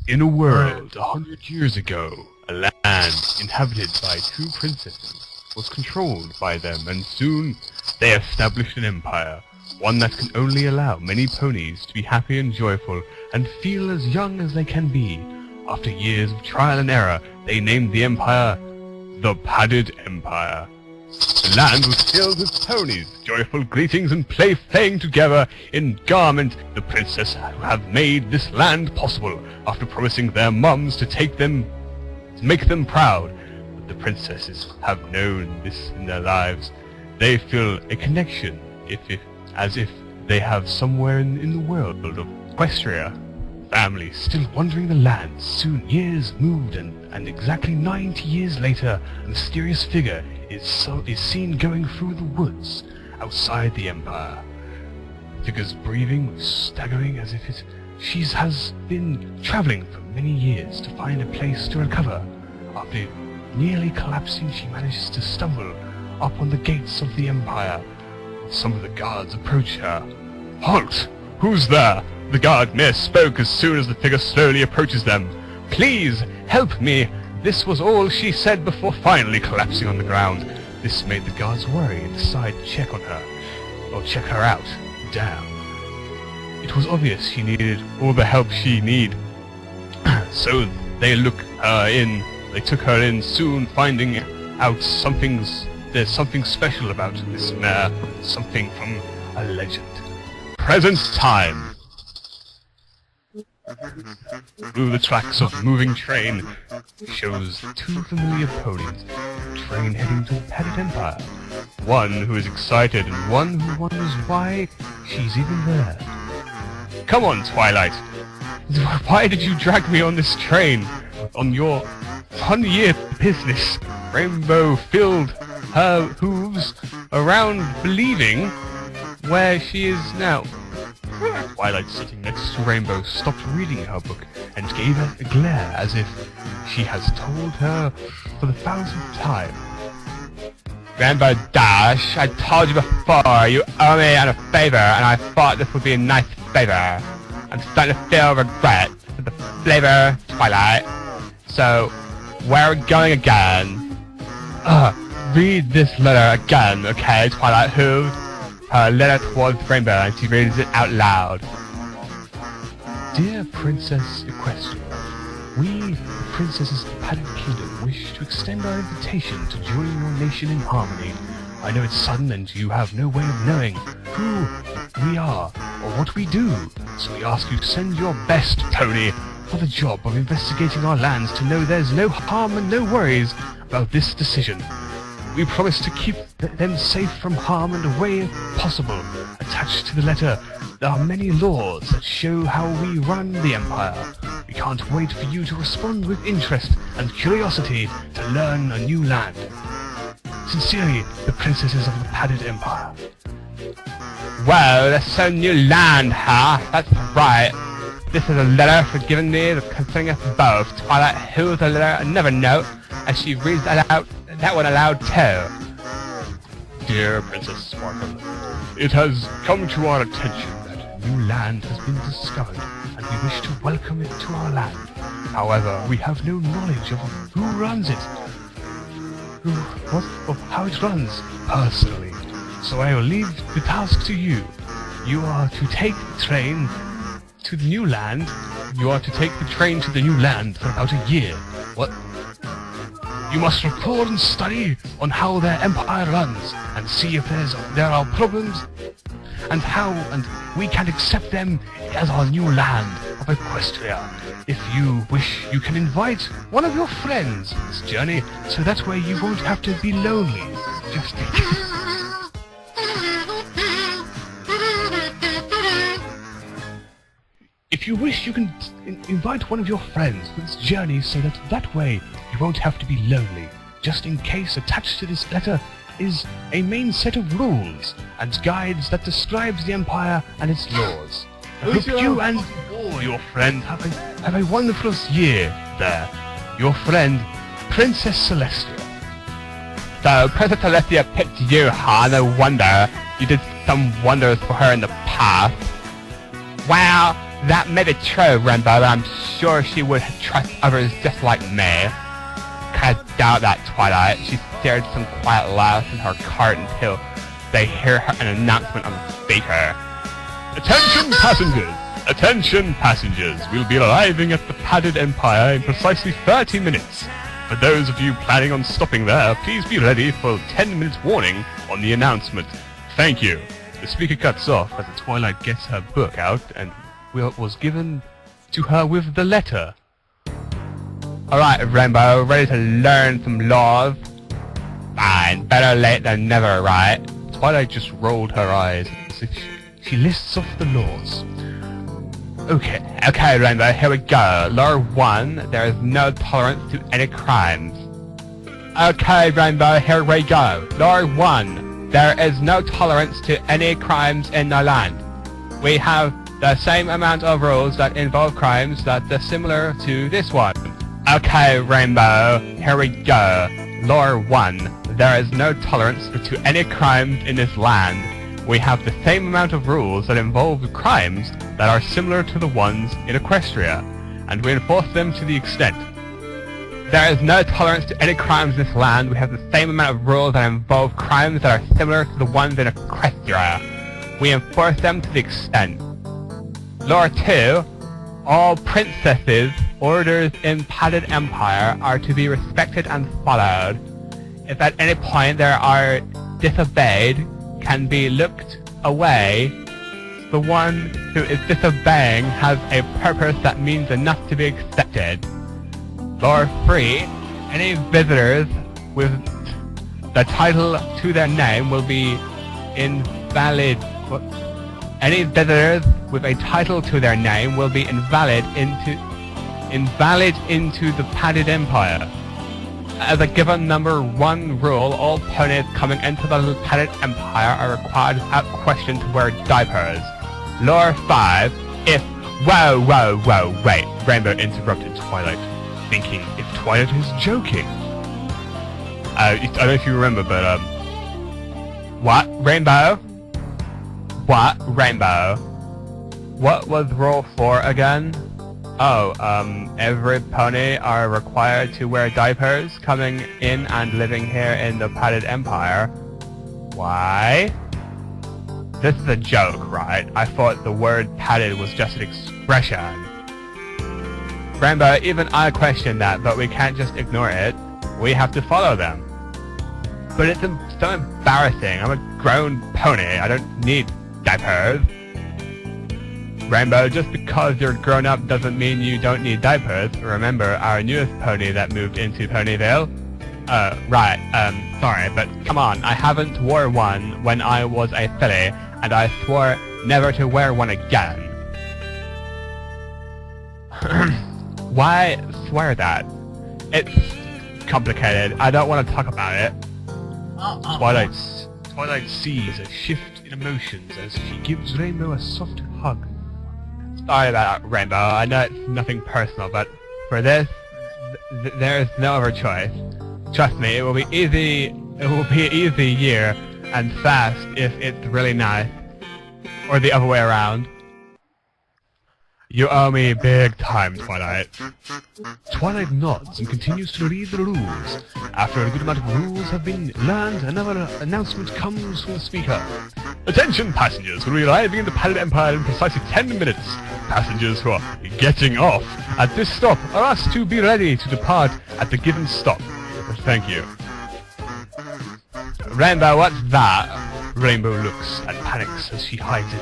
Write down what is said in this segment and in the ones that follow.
In a world 100 years ago, a land inhabited by 2 princesses was controlled by them, and soon they established an empire, one that can only allow many ponies to be happy and joyful and feel as young as they can be. After years of trial and error, they named the empire the Padded Empire. The land was filled with ponies, joyful greetings and playing together in garment. The princess have made this land possible after promising their mums to make them proud. But the princesses have known this in their lives. They feel a connection, as if they have somewhere in the world of Equestria. Family still wandering the land. Soon years moved, and exactly 90 years later, a mysterious figure is seen going through the woods outside the empire. The figure's breathing was staggering, as if she has been traveling for many years to find a place to recover. After nearly collapsing, she manages to stumble up on the gates of the empire. Some of the guards approach her. "Halt! Who's there?" The guard mere spoke as soon as the figure slowly approaches them. "Please, help me!" This was all she said before finally collapsing on the ground. This made the guards worry and decide to check on her, or check her out. Damn. It was obvious she needed all the help she needed. So they They took her in, soon finding out there's something special about this mare, something from a legend. Present time. Through the tracks of moving train shows 2 familiar ponies, train heading to the Padded Empire. One who is excited and one who wonders why she's even there. "Come on, Twilight! Why did you drag me on this train? On your 100-year business?" Rainbow filled her hooves around, believing where she is now. Twilight, sitting next to Rainbow, stopped reading her book and gave her a glare as if she has told her for the 1000th time. "Rainbow Dash, I told you before, you owe me a favor, and I thought this would be a nice favor. I'm starting to feel regret for the flavor, Twilight. So, where are we going again?" Read this letter again, okay, Twilight Hooves? Her letter towards Rainbow, and she reads it out loud. "Dear Princess Equestria, we, the princesses of the Padded Kingdom, wish to extend our invitation to join your nation in harmony. I know it's sudden and you have no way of knowing who we are or what we do, so we ask you to send your best pony for the job of investigating our lands to know there's no harm and no worries about this decision. We promise to keep them safe from harm and away if possible. Attached to the letter, there are many laws that show how we run the empire. We can't wait for you to respond with interest and curiosity to learn a new land. Sincerely, the princesses of the Padded Empire." "Well, that's a new land, huh? That's right. This is a letter for giving me the concerning us both. Twilight, who's the letter? Another note, as she reads that one aloud too. Dear Princess Sparkle, it has come to our attention that a new land has been discovered, and we wish to welcome it to our land. However, we have no knowledge of who runs it, of how it runs personally. So I will leave the task to you. You are to take the train to the new land. You are to take the train to the new land for about a year. What? You must report and study on how their empire runs and see if there are problems and we can accept them as our new land of Equestria. If you wish, you can invite one of your friends on this journey, so that way you won't have to be lonely. Just If you wish, you can invite one of your friends for this journey, so that way you won't have to be lonely. Just in case, attached to this letter is a main set of rules and guides that describes the empire and its laws. I hope you and all your friends have a wonderful year there. Your friend, Princess Celestia. So, Princess Celestia picked you, huh? No wonder. You did some wonders for her in the past. Well, That may be true, Rainbow, but I'm sure she would trust others just like me. Kinda doubt that, Twilight. She stared some quiet laughs in her cart until they hear an announcement on the speaker. Attention passengers! Attention passengers! We'll be arriving at the Padded Empire in precisely 30 minutes. For those of you planning on stopping there, please be ready for 10 minutes warning on the announcement. Thank you. The speaker cuts off as Twilight gets her book out and was given to her with the letter. Alright, Rainbow, ready to learn some laws? Fine, better late than never, right? Twilight just rolled her eyes as if she lists off the laws. Okay, Rainbow, here we go. Law 1, there is no tolerance to any crimes. Okay, Rainbow, here we go. Law 1, there is no tolerance to any crimes in the land. We have the same amount of rules that involve crimes that are similar to this one. Okay, Rainbow, here we go. Law 1, there is no tolerance to any crimes in this land. We have the same amount of rules that involve crimes that are similar to the ones in Equestria, and we enforce them to the extent. There is no tolerance to any crimes in this land. We have the same amount of rules that involve crimes that are similar to the ones in Equestria. We enforce them to the extent. Law 2, all princesses' orders in Padded Empire are to be respected and followed. If at any point they are disobeyed, can be looked away. The one who is disobeying has a purpose that means enough to be accepted. Law 3, any visitors with the title to their name will be invalid. Any visitors with a title to their name will be invalid into the Padded Empire. As a given number 1 rule, all ponies coming into the Padded Empire are required without question to wear diapers. Law 5, if... Whoa, wait. Rainbow interrupted Twilight, thinking if Twilight is joking. I don't know if you remember, but, What, Rainbow? What, Rainbow? What was Rule 4 again? Oh, every pony are required to wear diapers coming in and living here in the Padded Empire. Why? This is a joke, right? I thought the word padded was just an expression. Rainbow, even I question that, but we can't just ignore it. We have to follow them. But it's so embarrassing. I'm a grown pony. I don't need diapers. Rainbow, just because you're grown up doesn't mean you don't need diapers. Remember our newest pony that moved into Ponyville? Sorry, but come on, I haven't wore one when I was a filly, and I swore never to wear one again. Why swear that? It's complicated. I don't want to talk about it. Twilight sees a shift in emotions as she gives Rainbow a soft hug. Sorry about that, Rainbow. I know it's nothing personal, but for this, there is no other choice. Trust me, it will be easy. It will be an easy year and fast if it's really nice, or the other way around. You owe me big time, Twilight. Twilight nods and continues to read the rules. After a good amount of rules have been learned, another announcement comes from the speaker. Attention passengers, we'll be arriving in the Padded Empire in precisely 10 minutes. Passengers who are getting off at this stop are asked to be ready to depart at the given stop. Thank you. Rainbow, what's that? Rainbow looks and panics as she hides it.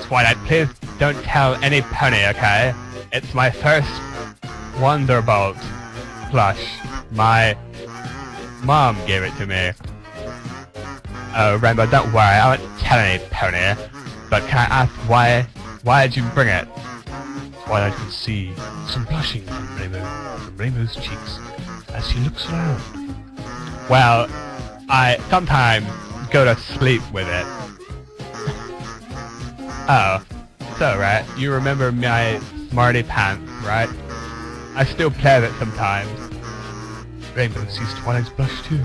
Twilight, please don't tell any pony, okay? It's my first Wonderbolt plush. My mom gave it to me. Oh, Rainbow, don't worry, I won't tell any pony. But can I ask why did you bring it? Twilight could see some blushing from Rainbow's cheeks as she looks around. Well, I sometimes go to sleep with it. Oh, so right, you remember my smarty pants, right? I still play with it sometimes. Rainbow sees Twilight's blush too.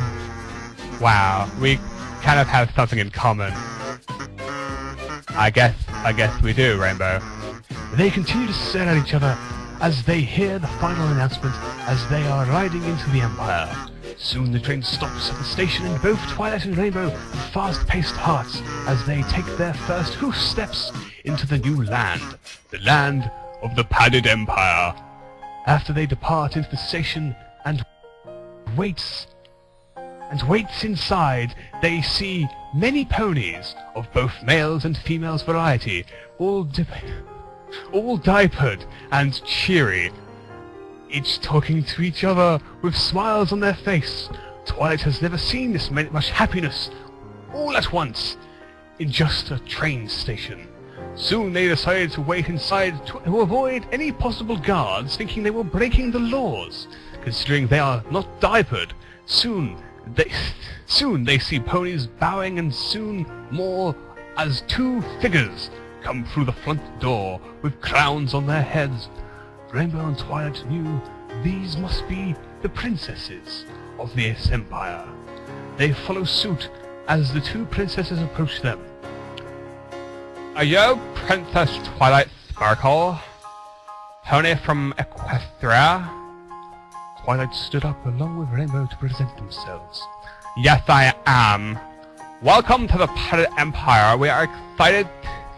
Wow, we kind of have something in common. I guess we do, Rainbow. They continue to stare at each other as they hear the final announcement as they are riding into the Empire. Soon the train stops at the station and both Twilight and Rainbow have fast-paced hearts as they take their first hoof steps into the new land. The land of the Padded Empire. After they depart into the station and waits inside, they see many ponies of both males and females variety, all diapered and cheery, each talking to each other with smiles on their face. Twilight has never seen this much happiness all at once in just a train station. Soon they decided to wait inside to avoid any possible guards thinking they were breaking the laws, considering they are not diapered. Soon they see ponies bowing, and soon more as two figures come through the front door with crowns on their heads. Rainbow and Twilight knew these must be the princesses of this empire. They follow suit as the two princesses approach them. Are you Princess Twilight Sparkle? Pony from Equestria? Twilight stood up along with Rainbow to present themselves. Yes, I am. Welcome to the Padded Empire. We are excited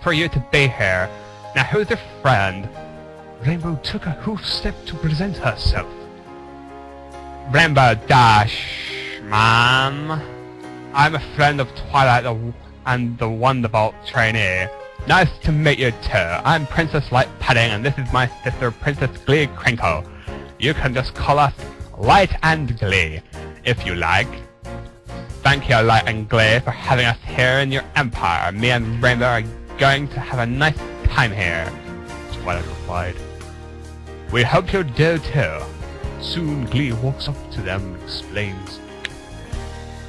for you to be here. Now, who's your friend? Rainbow took a hoof step to present herself. Rainbow Dash, ma'am. I'm a friend of Twilight and the Wonderbolt trainee. Nice to meet you too. I'm Princess Light Padding, and this is my sister Princess Glee Crinkle. You can just call us Light and Glee, if you like. Thank you, Light and Glee, for having us here in your empire. Me and Rainbow are going to have a nice time here. Twilight replied. We hope you do too. Soon Glee walks up to them and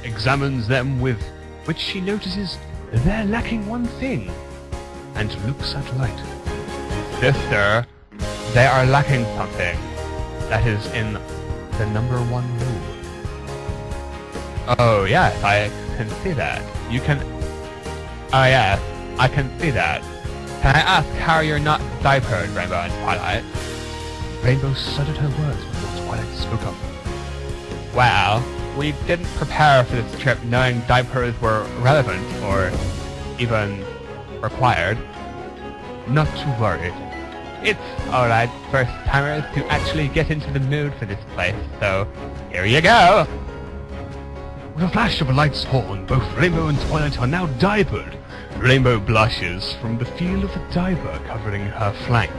examines them with which she notices they're lacking one thing, and looks at Light. Sister, they are lacking something. That is in the #1 room. Oh yes, I can see that. You can... Oh yes, I can see that. Can I ask how you're not diapered, Rainbow and Twilight? Rainbow stuttered her words before Twilight spoke up. Well, we didn't prepare for this trip knowing diapers were relevant or even required. Not to worry. It's alright, first timers to actually get into the mood for this place, so here you go! With a flash of a light's horn, both Rainbow and Twilight are now diapered. Rainbow blushes from the feel of the diaper covering her flank.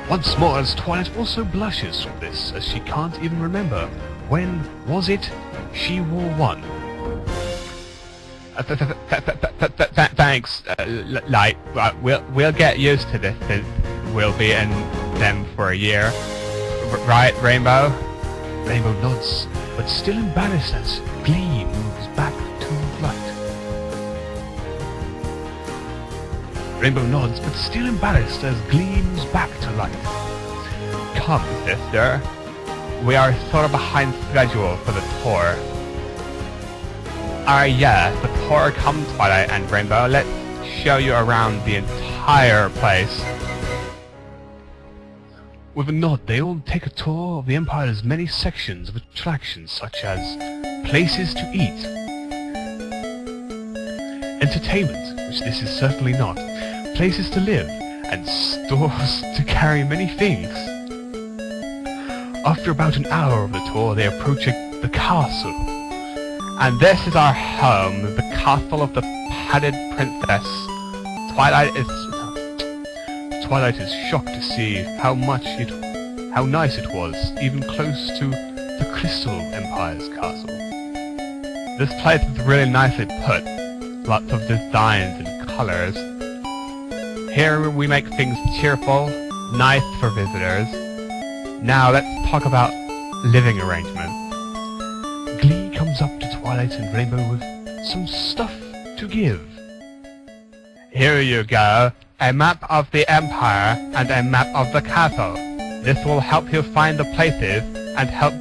Once more, as Twilight also blushes from this, as she can't even remember when was it she wore one. Thanks, Light. We'll get used to this since we'll be in them for a year. Right, Rainbow? Rainbow nods, but still embarrassed as Glee moves back to Light. Rainbow nods, but still embarrassed as Glee moves back to Light. Come, sister. We are sort of behind schedule for the tour. Yes, the tour. Come, Twilight and Rainbow. Let's show you around the entire place. With a nod, they all take a tour of the Empire's many sections of attractions, such as places to eat, entertainment, which this is certainly not, places to live, and stores to carry many things. After about an hour of the tour, they approach the castle. And this is our home, the castle of the Padded Princess. Twilight is shocked to see how nice it was, even close to the Crystal Empire's castle. This place is really nicely put. Lots of designs and colors. Here we make things cheerful, nice for visitors. Now let's talk about living arrangements. Glee comes up to Twilight and Rainbow with some stuff to give. Here you go. A map of the Empire and a map of the castle. This will help you find the places and help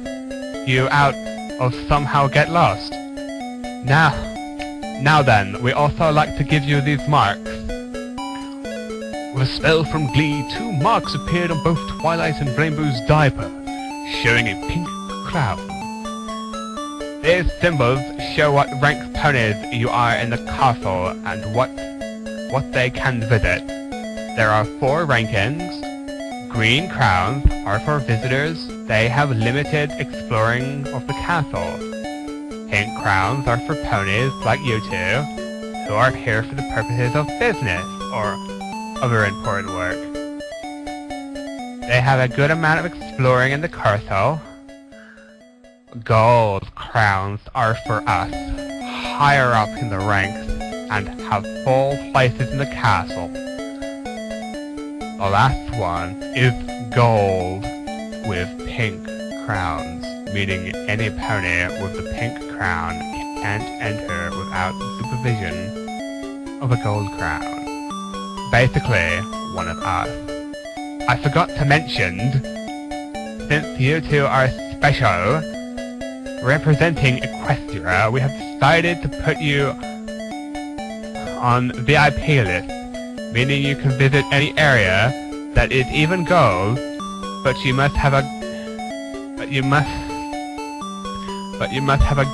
you out or somehow get lost. Now then, we also like to give you these marks. With a spell from Glee, 2 marks appeared on both Twilight and Rainbow's diaper, showing a pink cloud. These symbols show what rank ponies you are in the castle and what they can visit. There are 4 rankings. Green crowns are for visitors. They have limited exploring of the castle. Pink crowns are for ponies like you two, who are here for the purposes of business or other important work. They have a good amount of exploring in the castle. Gold crowns are for us, higher up in the ranks, and have full places in the castle. The last one is gold with pink crowns, meaning any pony with the pink crown can't enter without the supervision of a gold crown. Basically, one of us. I forgot to mention, since you two are special, representing Equestria, we have decided to put you on VIP list, meaning you can visit any area that is even gold, but you must have a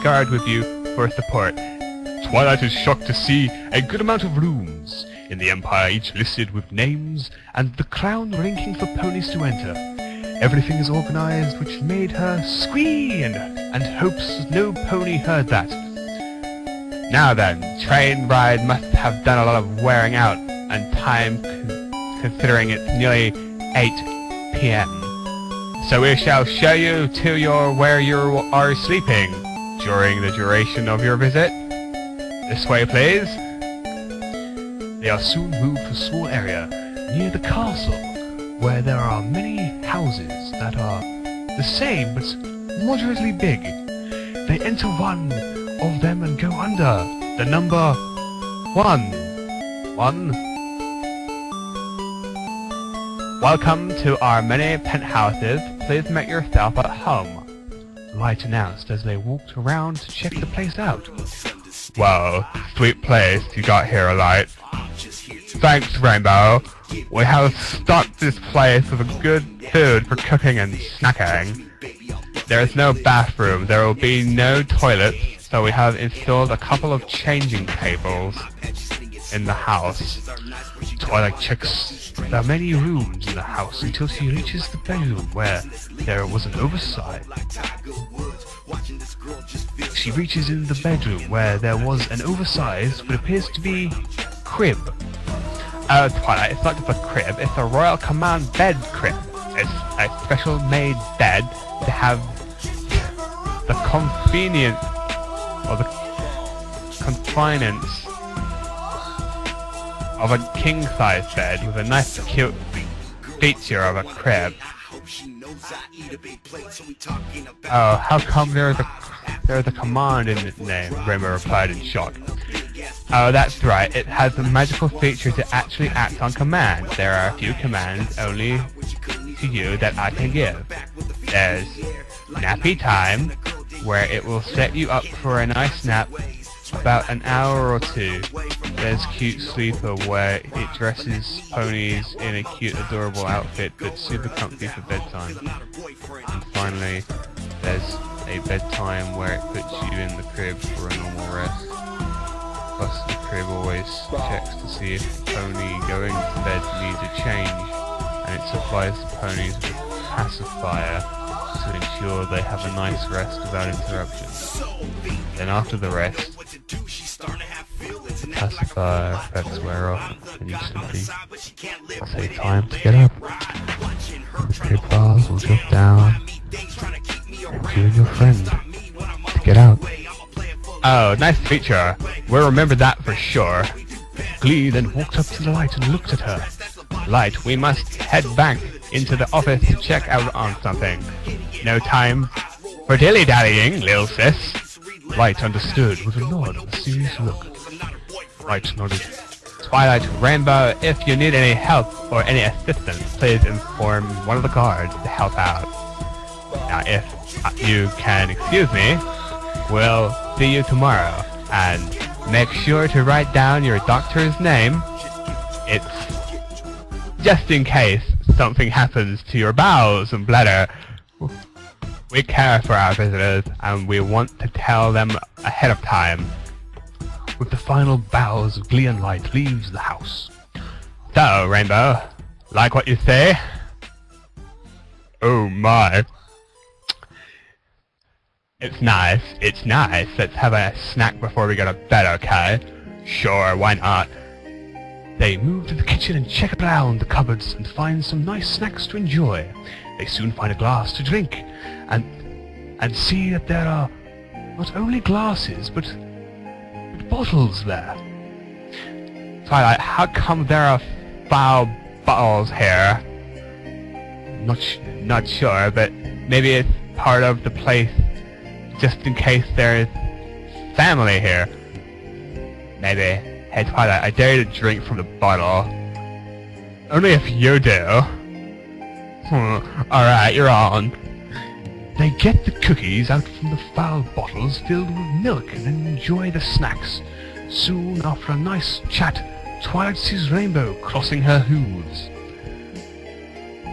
guard with you for support. Twilight is shocked to see a good amount of rooms in the Empire, each listed with names and the crown ranking for ponies to enter. Everything is organized, which made her squeal and hopes no pony heard that. Now then, train ride must have done a lot of wearing out and time, considering it's nearly 8 p.m. So we shall show you to where you are sleeping during the duration of your visit. This way, please. They are soon moved to a small area near the castle, where there are many houses that are the same but moderately big. They enter one of them and go under the number 1. Welcome to our many penthouses. Please make yourself at home. Light announced as they walked around to check the place out. Well, sweet place you got here, Light. Thanks, Rainbow. We have stocked this place with good food for cooking and snacking. There is no bathroom, there will be no toilets, so we have installed a couple of changing tables in the house. Twilight checks the many rooms in the house until she reaches the bedroom where there was an oversight. She reaches in the bedroom where there was an oversized, what appears to be, crib. Oh, Twilight, it's not just a crib, it's a Royal Command bed crib. It's a special made bed to have the convenience or the confinance of a king-size bed with a nice cute feature of a crib. Oh, how come there's a command in its name? Rainbow replied in shock. Oh, that's right, it has the magical feature to actually act on command. There are a few commands only to you that I can give. There's nappy time, where it will set you up for a nice nap about an hour or 2. There's cute sleeper, where it dresses ponies in a cute adorable outfit that's super comfy for bedtime. And finally, there's a bedtime where it puts you in the crib for a normal rest. Plus the crib always checks to see if the pony going to bed needs a change, and it supplies the ponies with a pacifier to ensure they have a nice rest without interruption. Then after the rest, the pacifier effects wear off, and you simply say time to get up. And the crib bars will drop down, and you and your friend to get out. Oh, nice feature. We'll remember that for sure. Glee then walked up to the Light and looked at her. Light, we must head back into the office to check out on something. No time for dilly-dallying, little sis. Light understood with a nod and a serious look. Light nodded. Twilight, Rainbow, if you need any help or any assistance, please inform one of the guards to help out. Now, if you can excuse me, we'll see you tomorrow, and make sure to write down your doctor's name. It's just in case something happens to your bowels and bladder. We care for our visitors, and we want to tell them ahead of time. With the final bows of glee and light leaves the house. So, Rainbow, like what you say? Oh my. It's nice, it's nice. Let's have a snack before we go to bed, okay? Sure, why not? They move to the kitchen and check around the cupboards and find some nice snacks to enjoy. They soon find a glass to drink and see that there are not only glasses but bottles there. Twilight, how come there are 5 bottles here? Not sure, but maybe it's part of the place just in case there is family here. Maybe. Hey Twilight, I dare you to drink from the bottle. Only if you do. Alright, you're on. They get the cookies out from the foul bottles filled with milk and then enjoy the snacks. Soon after a nice chat, Twilight sees Rainbow crossing her hooves.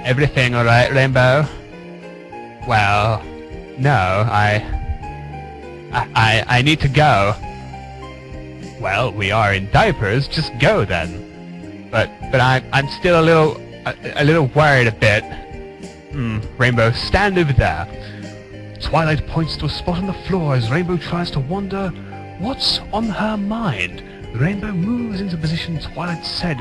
Everything alright, Rainbow? Well, no, I need to go. Well, we are in diapers, just go then. But I'm still a little worried a bit. Rainbow, stand over there. Twilight points to a spot on the floor as Rainbow tries to wonder what's on her mind. Rainbow moves into the position Twilight said,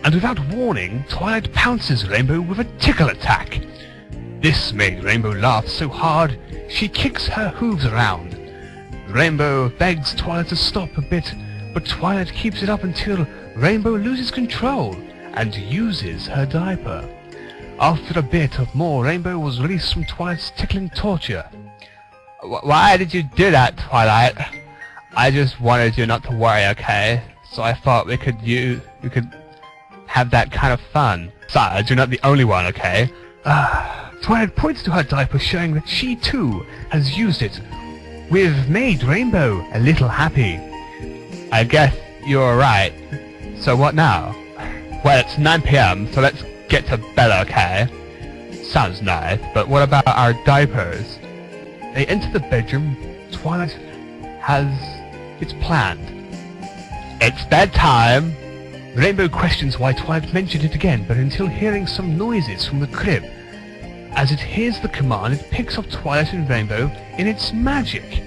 and without warning, Twilight pounces Rainbow with a tickle attack. This made Rainbow laugh so hard, she kicks her hooves around. Rainbow begs Twilight to stop a bit, but Twilight keeps it up until Rainbow loses control and uses her diaper. After a bit of more, Rainbow was released from Twilight's tickling torture. Why did you do that, Twilight? I just wanted you not to worry, okay? So I thought we could have that kind of fun. Besides, you're not the only one, okay? Twilight points to her diaper, showing that she too has used it. We've made Rainbow a little happy. I guess you're right. So what now? Well, it's 9 PM, so let's get to bed, okay? Sounds nice, but what about our diapers? They enter the bedroom. Twilight has it planned. It's bedtime! Rainbow questions why Twilight mentioned it again, but until hearing some noises from the crib. As it hears the command, it picks up Twilight and Rainbow in its magic.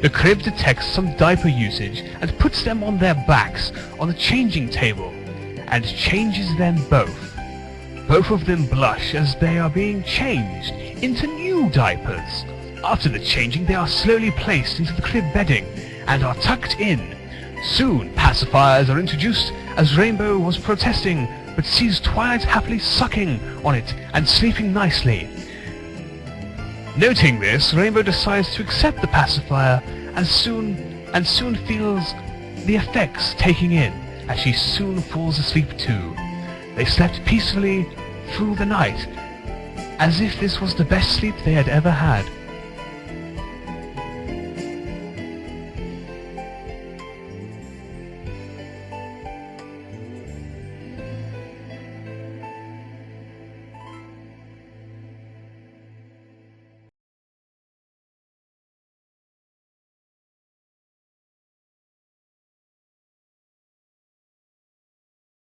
The crib detects some diaper usage and puts them on their backs on the changing table, and changes them both. Both of them blush as they are being changed into new diapers. After the changing, they are slowly placed into the crib bedding and are tucked in. Soon, pacifiers are introduced as Rainbow was protesting, but sees Twilight happily sucking on it and sleeping nicely. Noting this, Rainbow decides to accept the pacifier and soon feels the effects taking in, as she soon falls asleep too. They slept peacefully through the night, as if this was the best sleep they had ever had.